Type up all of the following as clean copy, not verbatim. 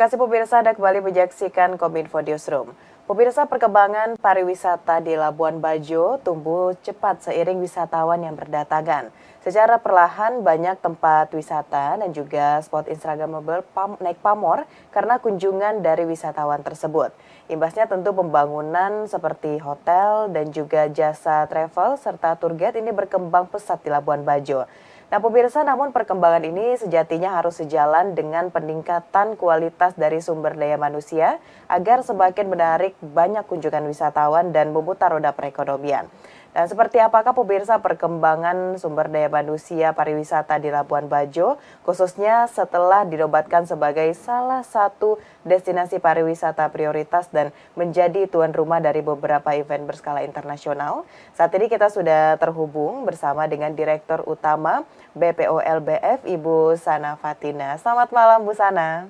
kasih pemirsa, Anda kembali menyaksikan Kominfo Newsroom. Pemirsa, perkembangan pariwisata di Labuan Bajo tumbuh cepat seiring wisatawan yang berdatangan. Secara perlahan banyak tempat wisata dan juga spot instagramable naik pamor karena kunjungan dari wisatawan tersebut. Imbasnya tentu pembangunan seperti hotel dan juga jasa travel serta tour guide ini berkembang pesat di Labuan Bajo. Nah pemirsa, namun perkembangan ini sejatinya harus sejalan dengan peningkatan kualitas dari sumber daya manusia agar semakin menarik banyak kunjungan wisatawan dan memutar roda perekonomian. Dan seperti apakah pemirsa perkembangan sumber daya manusia pariwisata di Labuan Bajo, khususnya setelah dinobatkan sebagai salah satu destinasi pariwisata prioritas dan menjadi tuan rumah dari beberapa event berskala internasional. Saat ini kita sudah terhubung bersama dengan Direktur Utama BPO LBF, Ibu Sana Fatina. Selamat malam, Bu Sana.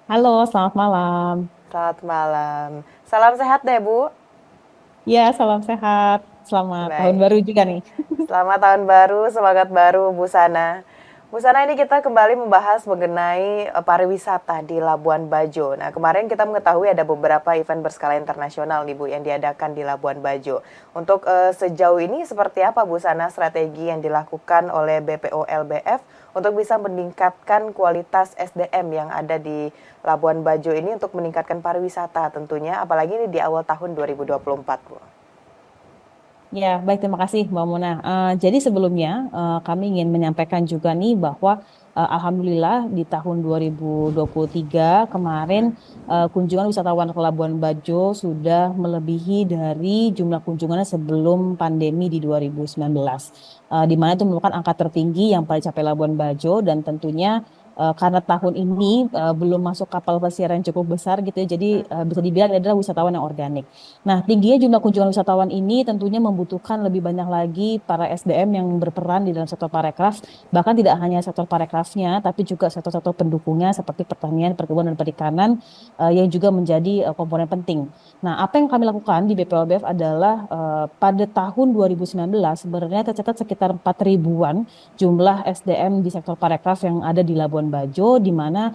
Halo, selamat malam. Selamat malam. Salam sehat deh, Bu. Ya, salam sehat. Selamat tahun Baik. baru juga nih. Selamat tahun baru, semangat baru Bu Sana. Bu Sana, ini kita kembali membahas mengenai pariwisata di Labuan Bajo. Nah, kemarin kita mengetahui ada beberapa event berskala internasional nih Bu yang diadakan di Labuan Bajo. Untuk sejauh ini seperti apa Bu Sana strategi yang dilakukan oleh BPO LBF untuk bisa meningkatkan kualitas SDM yang ada di Labuan Bajo ini untuk meningkatkan pariwisata tentunya, apalagi ini di awal tahun 2024 Bu. Ya, baik, terima kasih Mbak Mona. Jadi sebelumnya kami ingin menyampaikan juga nih bahwa Alhamdulillah di tahun 2023 kemarin kunjungan wisatawan ke Labuan Bajo sudah melebihi dari jumlah kunjungannya sebelum pandemi di 2019. Di mana itu merupakan angka tertinggi yang paling capai Labuan Bajo dan tentunya karena tahun ini belum masuk kapal pesiar yang cukup besar gitu ya, jadi bisa dibilang ini adalah wisatawan yang organik. Nah, tingginya jumlah kunjungan wisatawan ini tentunya membutuhkan lebih banyak lagi para SDM yang berperan di dalam sektor parekraf, bahkan tidak hanya sektor parekrafnya, tapi juga sektor-sektor pendukungnya seperti pertanian, perkebunan, dan perikanan yang juga menjadi komponen penting. Nah, apa yang kami lakukan di BPLBF adalah pada tahun 2019 sebenarnya tercatat sekitar 4 ribuan jumlah SDM di sektor parekraf yang ada di Labuan Bajo, di mana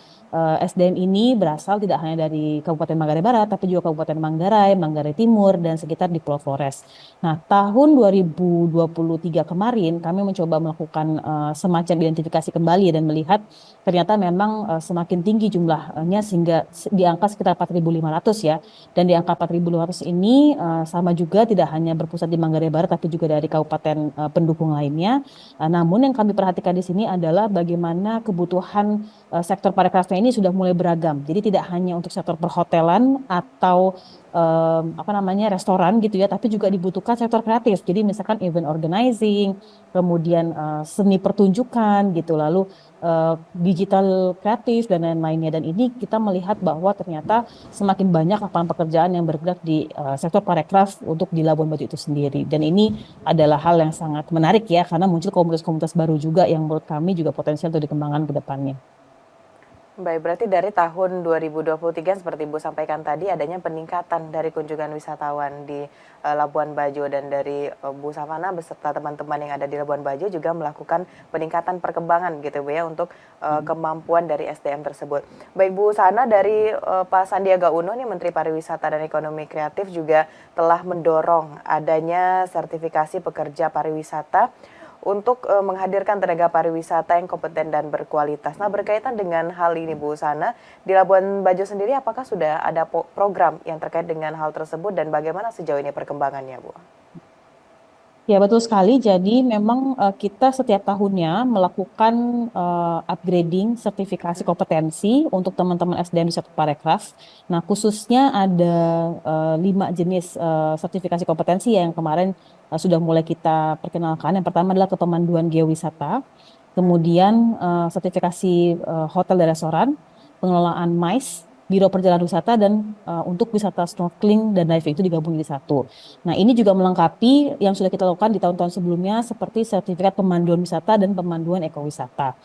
SDM ini berasal tidak hanya dari Kabupaten Manggarai Barat, tapi juga Kabupaten Manggarai, Manggarai Timur, dan sekitar di Pulau Flores. Nah, tahun 2023 kemarin kami mencoba melakukan semacam identifikasi kembali dan melihat ternyata memang semakin tinggi jumlahnya sehingga di angka sekitar 4.500 ya. Dan di angka 4.500 ini sama juga tidak hanya berpusat di Manggarai Barat, tapi juga dari kabupaten pendukung lainnya. Namun yang kami perhatikan di sini adalah bagaimana kebutuhan sektor parekrafnya ini sudah mulai beragam. Jadi tidak hanya untuk sektor perhotelan atau restoran gitu ya, tapi juga dibutuhkan sektor kreatif. Jadi misalkan event organizing, kemudian seni pertunjukan gitu, lalu digital kreatif dan lain-lainnya. Dan ini kita melihat bahwa ternyata semakin banyak lapangan pekerjaan yang bergerak di sektor parekraf untuk di Labuan Bajo itu sendiri. Dan ini adalah hal yang sangat menarik ya, karena muncul komunitas-komunitas baru juga yang menurut kami juga potensial untuk dikembangkan ke depannya. Baik, berarti dari tahun 2023 seperti Ibu sampaikan tadi adanya peningkatan dari kunjungan wisatawan di Labuan Bajo, dan dari Bu Savana beserta teman-teman yang ada di Labuan Bajo juga melakukan peningkatan perkembangan gitu Bu ya untuk kemampuan dari SDM tersebut. Baik Bu Sana, dari Pak Sandiaga Uno nih Menteri Pariwisata dan Ekonomi Kreatif juga telah mendorong adanya sertifikasi pekerja pariwisata untuk menghadirkan tenaga pariwisata yang kompeten dan berkualitas. Nah, berkaitan dengan hal ini Bu Sana, di Labuan Bajo sendiri apakah sudah ada program yang terkait dengan hal tersebut dan bagaimana sejauh ini perkembangannya Bu? Ya, betul sekali. Jadi memang kita setiap tahunnya melakukan upgrading sertifikasi kompetensi untuk teman-teman SDM di sektor parekraf. Nah, khususnya ada 5 jenis sertifikasi kompetensi yang kemarin sudah mulai kita perkenalkan. Yang pertama adalah kepemanduan geowisata, kemudian sertifikasi hotel dan restoran, pengelolaan MICE, Biro Perjalanan Wisata, dan untuk wisata snorkeling dan diving itu digabung jadi satu. Nah, ini juga melengkapi yang sudah kita lakukan di tahun-tahun sebelumnya seperti sertifikat pemanduan wisata dan pemanduan ekowisata.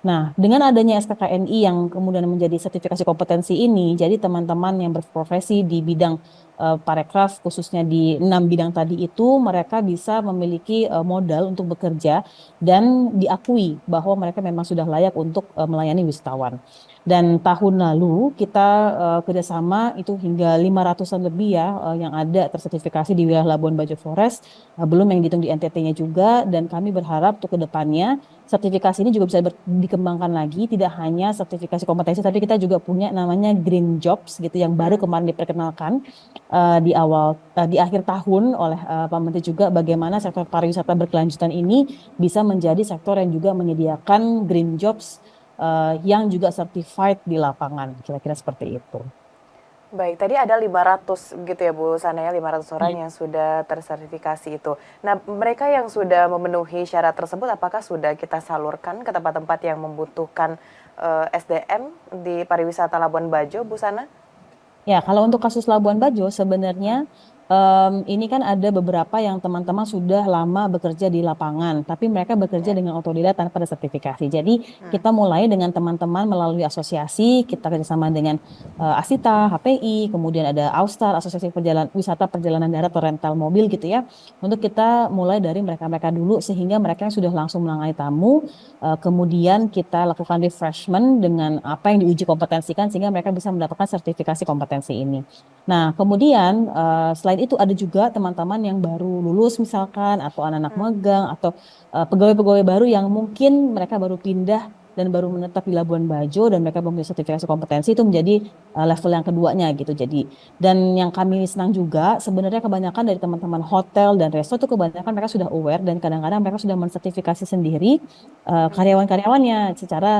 Nah, dengan adanya SKKNI yang kemudian menjadi sertifikasi kompetensi ini, jadi teman-teman yang berprofesi di bidang parekraf khususnya di 6 bidang tadi itu mereka bisa memiliki modal untuk bekerja dan diakui bahwa mereka memang sudah layak untuk melayani wisatawan. Dan tahun lalu kita kerjasama itu hingga 500-an lebih ya yang ada tersertifikasi di wilayah Labuan Bajo Forest, belum yang dihitung di NTT-nya juga, dan kami berharap untuk ke depannya sertifikasi ini juga bisa dikembangkan lagi, tidak hanya sertifikasi kompetensi, tapi kita juga punya namanya Green Jobs gitu yang baru kemarin diperkenalkan di akhir tahun oleh Pak Menteri juga, bagaimana sektor pariwisata berkelanjutan ini bisa menjadi sektor yang juga menyediakan Green Jobs yang juga certified di lapangan, kira-kira seperti itu. Baik, tadi ada 500 gitu ya Bu Sana ya, 500 Iya. orang yang sudah tersertifikasi itu. Nah, mereka yang sudah memenuhi syarat tersebut apakah sudah kita salurkan ke tempat-tempat yang membutuhkan SDM di pariwisata Labuan Bajo, Bu Sana? Ya, kalau untuk kasus Labuan Bajo sebenarnya ini kan ada beberapa yang teman-teman sudah lama bekerja di lapangan, tapi mereka bekerja Ya. dengan otodidak tanpa ada sertifikasi. Jadi kita mulai dengan teman-teman melalui asosiasi, kita kerjasama dengan Asita, HPI, kemudian ada Austar, Asosiasi Wisata Perjalanan Darat atau Rental Mobil gitu ya. Untuk kita mulai dari mereka-mereka dulu sehingga mereka yang sudah langsung menangani tamu, kemudian kita lakukan refreshment dengan apa yang diuji kompetensikan sehingga mereka bisa mendapatkan sertifikasi kompetensi ini. Nah, kemudian selain itu ada juga teman-teman yang baru lulus misalkan atau anak-anak magang atau pegawai-pegawai baru yang mungkin mereka baru pindah dan baru menetap di Labuan Bajo dan mereka mempunyai sertifikasi kompetensi, itu menjadi level yang keduanya gitu. Jadi, dan yang kami senang juga sebenarnya kebanyakan dari teman-teman hotel dan resto itu kebanyakan mereka sudah aware dan kadang-kadang mereka sudah mensertifikasi sendiri karyawan-karyawannya secara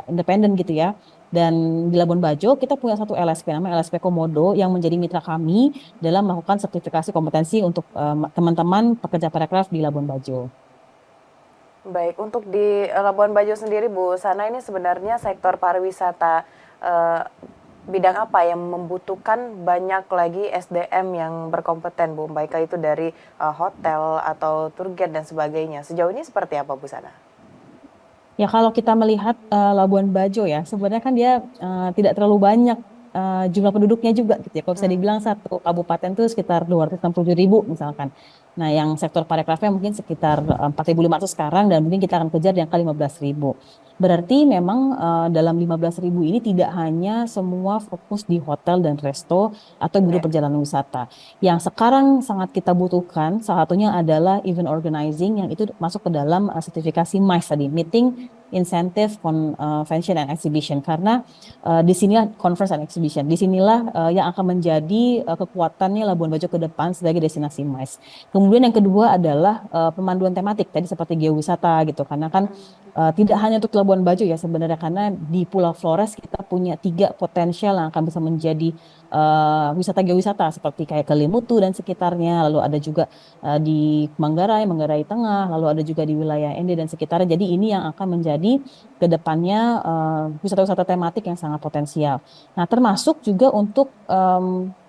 independen gitu ya. Dan di Labuan Bajo kita punya satu LSP namanya LSP Komodo yang menjadi mitra kami dalam melakukan sertifikasi kompetensi untuk teman-teman pekerja parekraf di Labuan Bajo. Baik, untuk di Labuan Bajo sendiri Bu Sana, ini sebenarnya sektor pariwisata bidang apa yang membutuhkan banyak lagi SDM yang berkompeten Bu, baik itu dari hotel atau tour guide dan sebagainya. Sejauh ini seperti apa Bu Sana? Ya kalau kita melihat Labuan Bajo ya, sebenarnya kan dia tidak terlalu banyak jumlah penduduknya juga gitu ya. Kalau bisa dibilang satu kabupaten itu sekitar 267.000 misalkan. Nah yang sektor parekrafnya mungkin sekitar 4.500 sekarang dan mungkin kita akan kejar di angka 15.000. Berarti memang dalam 15.000 ini tidak hanya semua fokus di hotel dan resto atau biro Ya. perjalanan wisata. Yang sekarang sangat kita butuhkan salah satunya adalah event organizing yang itu masuk ke dalam sertifikasi MICE tadi, Meeting, Incentive, Convention and Exhibition, karena di sinilah conference and exhibition, di sinilah yang akan menjadi kekuatannya Labuan Bajo ke depan sebagai destinasi MICE. Kemudian yang kedua adalah pemanduan tematik tadi seperti geowisata gitu, karena kan tidak hanya untuk Labuan Bajo ya sebenarnya, karena di Pulau Flores kita punya 3 potensial yang akan bisa menjadi wisata geowisata seperti kayak Kelimutu dan sekitarnya, lalu ada juga di Manggarai, Manggarai Tengah, lalu ada juga di wilayah Ende dan sekitarnya. Jadi ini yang akan menjadi ke depannya wisata-wisata tematik yang sangat potensial. Nah, termasuk juga untuk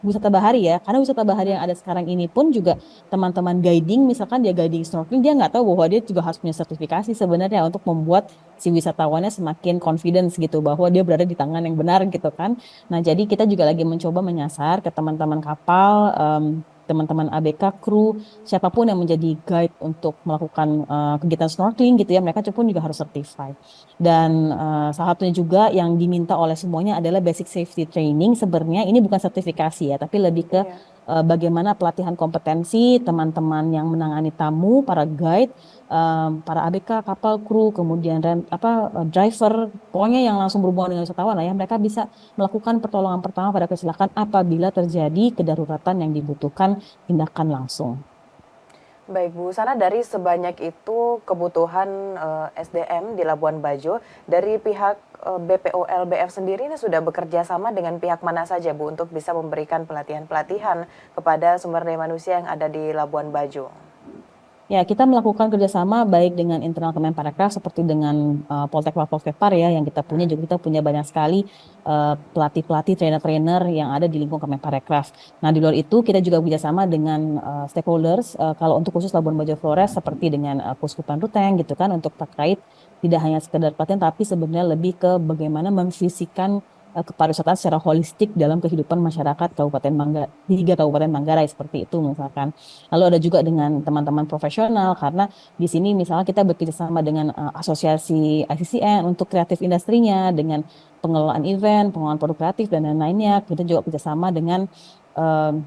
wisata bahari ya, karena wisata bahari yang ada sekarang ini pun juga teman-teman guiding, misalkan dia guiding snorkeling, dia nggak tahu bahwa dia juga harus punya sertifikasi sebenarnya untuk membuat si wisatawannya semakin confidence gitu bahwa dia berada di tangan yang benar gitu kan. Nah, jadi kita juga lagi mencoba menyasar ke teman-teman kapal, teman-teman ABK, kru, siapapun yang menjadi guide untuk melakukan kegiatan snorkeling gitu ya, mereka pun juga harus certified. Dan salah satunya juga yang diminta oleh semuanya adalah basic safety training. Sebenarnya ini bukan sertifikasi ya, tapi lebih ke bagaimana pelatihan kompetensi teman-teman yang menangani tamu, para guide, para ABK, kapal, kru, kemudian driver, pokoknya yang langsung berhubungan dengan wisatawan lah ya, mereka bisa melakukan pertolongan pertama pada kecelakaan apabila terjadi kedaruratan yang dibutuhkan tindakan langsung. Baik Bu Sana, dari sebanyak itu kebutuhan SDM di Labuan Bajo, dari pihak BPO LBF sendiri ini sudah bekerja sama dengan pihak mana saja Bu untuk bisa memberikan pelatihan-pelatihan kepada sumber daya manusia yang ada di Labuan Bajo? Ya, kita melakukan kerjasama baik dengan internal Kemenparekraf seperti dengan Poltek Polkepar ya, yang kita punya juga kita punya banyak sekali pelatih-pelatih, trainer-trainer yang ada di lingkungan Kemenparekraf. Nah, di luar itu kita juga kerjasama dengan stakeholders. Kalau untuk khusus Labuan Bajo Flores seperti dengan Puskupan Ruteng gitu kan, untuk terkait tidak hanya sekedar pelatihan tapi sebenarnya lebih ke bagaimana memvisikan kepariwisataan secara holistik dalam kehidupan masyarakat Kabupaten Manggarai, 3 Kabupaten Manggarai seperti itu misalkan. Lalu ada juga dengan teman-teman profesional karena di sini misalnya kita bekerjasama dengan asosiasi ICCN untuk kreatif industrinya, dengan pengelolaan event, pengelolaan produk kreatif dan lain-lainnya. Kita juga kerjasama dengan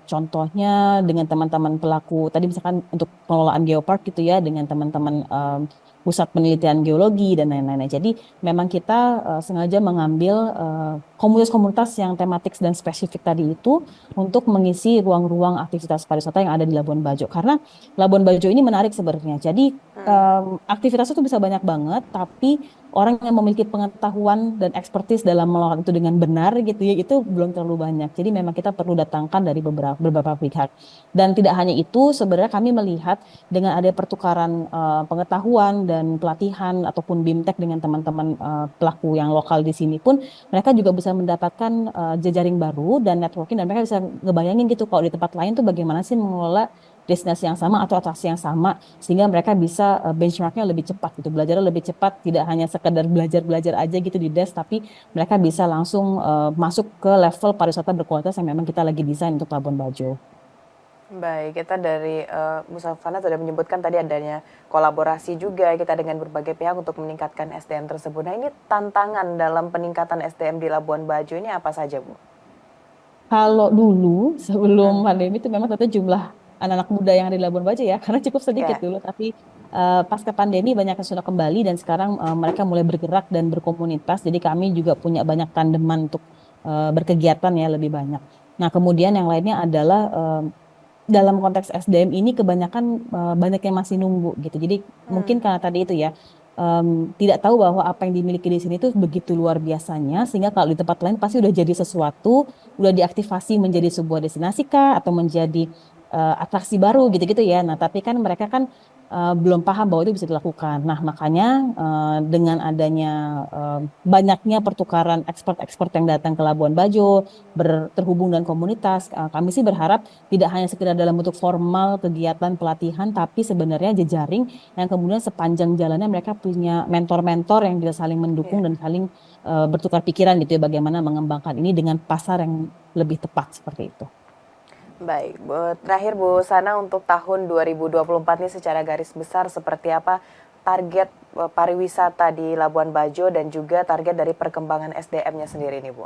contohnya dengan teman-teman pelaku tadi misalkan untuk pengelolaan geopark gitu ya dengan teman-teman pusat penelitian geologi dan lain-lainnya. Jadi memang kita sengaja mengambil komunitas-komunitas yang tematik dan spesifik tadi itu untuk mengisi ruang-ruang aktivitas pariwisata yang ada di Labuan Bajo. Karena Labuan Bajo ini menarik sebenarnya. Jadi aktivitas itu bisa banyak banget, tapi orang yang memiliki pengetahuan dan ekspertis dalam melakukan itu dengan benar gitu ya, itu belum terlalu banyak. Jadi memang kita perlu datangkan dari beberapa pihak. Dan tidak hanya itu, sebenarnya kami melihat dengan ada pertukaran pengetahuan dan pelatihan ataupun BIMTEK dengan teman-teman pelaku yang lokal di sini pun, mereka juga bisa mendapatkan jejaring baru dan networking, dan mereka bisa ngebayangin gitu kalau di tempat lain tuh bagaimana sih mengelola destinasi yang sama atau atraksi yang sama, sehingga mereka bisa benchmarknya lebih cepat gitu, belajarnya lebih cepat, tidak hanya sekedar belajar aja gitu di desk, tapi mereka bisa langsung masuk ke level pariwisata berkualitas yang memang kita lagi desain untuk Labuan Bajo. Baik, kita dari Bu Savana sudah menyebutkan tadi adanya kolaborasi juga kita dengan berbagai pihak untuk meningkatkan SDM tersebut. Nah, ini tantangan dalam peningkatan SDM di Labuan Bajo ini apa saja, Bu? Kalau dulu sebelum pandemi itu memang tentu jumlah anak-anak muda yang ada di Labuan Bajo ya, karena cukup sedikit Ya. dulu, tapi pasca pandemi banyak yang sudah kembali dan sekarang mereka mulai bergerak dan berkomunitas. Jadi kami juga punya banyak tandeman untuk berkegiatan ya lebih banyak. Nah, kemudian yang lainnya adalah dalam konteks SDM ini kebanyakan banyak yang masih nunggu gitu. Jadi mungkin karena tadi itu ya tidak tahu bahwa apa yang dimiliki di sini itu begitu luar biasanya, sehingga kalau di tempat lain pasti udah jadi sesuatu, udah diaktifasi menjadi sebuah destinasi kah atau menjadi atraksi baru gitu-gitu ya. Nah, tapi kan mereka kan belum paham bahwa itu bisa dilakukan. Nah, makanya dengan adanya banyaknya pertukaran ekspor-ekspor yang datang ke Labuan Bajo, terhubung dengan komunitas, kami sih berharap tidak hanya sekedar dalam bentuk formal kegiatan pelatihan, tapi sebenarnya jejaring yang kemudian sepanjang jalannya mereka punya mentor-mentor yang bisa saling mendukung dan saling bertukar pikiran gitu ya, bagaimana mengembangkan ini dengan pasar yang lebih tepat seperti itu. Baik, terakhir Bu Sana, untuk tahun 2024 ini secara garis besar seperti apa target pariwisata di Labuan Bajo dan juga target dari perkembangan SDM-nya sendiri nih, Bu?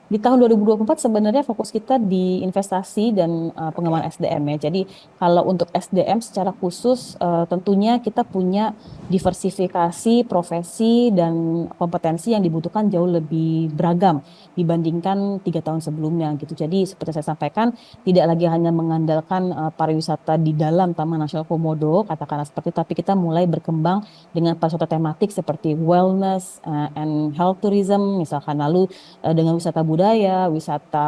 Di tahun 2024 sebenarnya fokus kita di investasi dan pengembangan SDM ya. Jadi kalau untuk SDM secara khusus tentunya kita punya diversifikasi profesi dan kompetensi yang dibutuhkan jauh lebih beragam dibandingkan 3 tahun sebelumnya gitu. Jadi seperti saya sampaikan, tidak lagi hanya mengandalkan pariwisata di dalam Taman Nasional Komodo, katakanlah seperti itu, tapi kita mulai berkembang dengan pariwisata tematik seperti wellness and health tourism misalkan, lalu dengan wisata budaya, wisata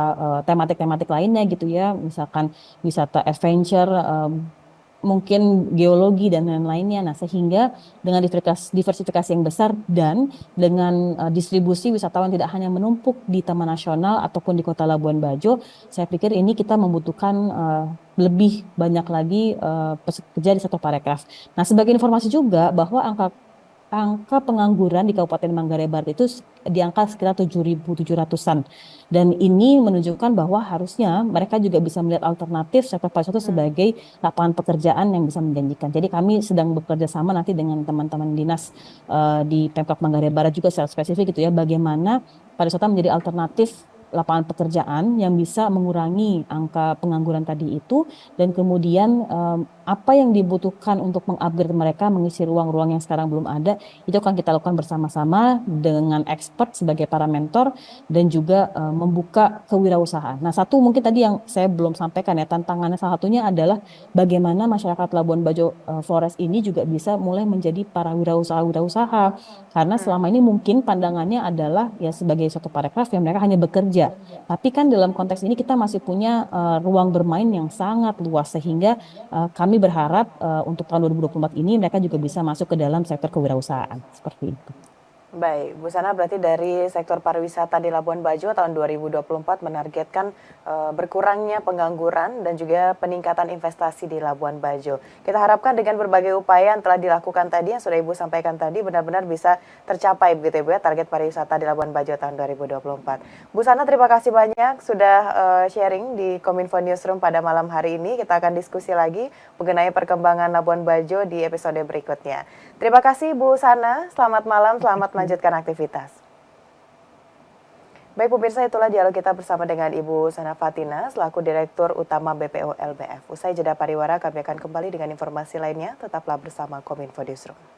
tematik-tematik lainnya gitu ya, misalkan wisata adventure, mungkin geologi dan lain-lainnya. Nah, sehingga dengan diversifikasi yang besar dan dengan distribusi wisatawan tidak hanya menumpuk di Taman Nasional ataupun di Kota Labuan Bajo, saya pikir ini kita membutuhkan lebih banyak lagi pekerja di sektor parekraf. Nah, sebagai informasi juga bahwa angka pengangguran di Kabupaten Manggarai Barat itu di angka sekitar 7.700-an. Dan ini menunjukkan bahwa harusnya mereka juga bisa melihat alternatif sektor pariwisata sebagai lapangan pekerjaan yang bisa menjanjikan. Jadi kami sedang bekerja sama nanti dengan teman-teman dinas di Pemkab Manggarai Barat juga secara spesifik gitu ya, bagaimana pariwisata menjadi alternatif lapangan pekerjaan yang bisa mengurangi angka pengangguran tadi itu, dan kemudian apa yang dibutuhkan untuk mengupgrade mereka, mengisi ruang-ruang yang sekarang belum ada, itu akan kita lakukan bersama-sama dengan expert sebagai para mentor dan juga membuka kewirausahaan. Nah, satu mungkin tadi yang saya belum sampaikan ya, tantangannya salah satunya adalah bagaimana masyarakat Labuan Bajo Flores ini juga bisa mulai menjadi para wirausaha-wirausaha, karena selama ini mungkin pandangannya adalah ya sebagai suatu parekraf yang mereka hanya bekerja. Tapi kan dalam konteks ini kita masih punya ruang bermain yang sangat luas, sehingga kami berharap untuk tahun 2024 ini mereka juga bisa masuk ke dalam sektor kewirausahaan seperti itu. Baik, Bu Sana, berarti dari sektor pariwisata di Labuan Bajo tahun 2024 menargetkan berkurangnya pengangguran dan juga peningkatan investasi di Labuan Bajo. Kita harapkan dengan berbagai upaya yang telah dilakukan tadi, yang sudah Ibu sampaikan tadi, benar-benar bisa tercapai begitu ya, Bu, ya, target pariwisata di Labuan Bajo tahun 2024. Bu Sana, terima kasih banyak sudah sharing di Kominfo Newsroom pada malam hari ini. Kita akan diskusi lagi mengenai perkembangan Labuan Bajo di episode berikutnya. Terima kasih Bu Sana, selamat malam, selamat melanjutkan aktivitas. Baik pemirsa, itulah dialog kita bersama dengan Ibu Sana Fatina selaku Direktur Utama BPO LBF. Usai jeda pariwara, kami akan kembali dengan informasi lainnya. Tetaplah bersama Kominfo Newsroom.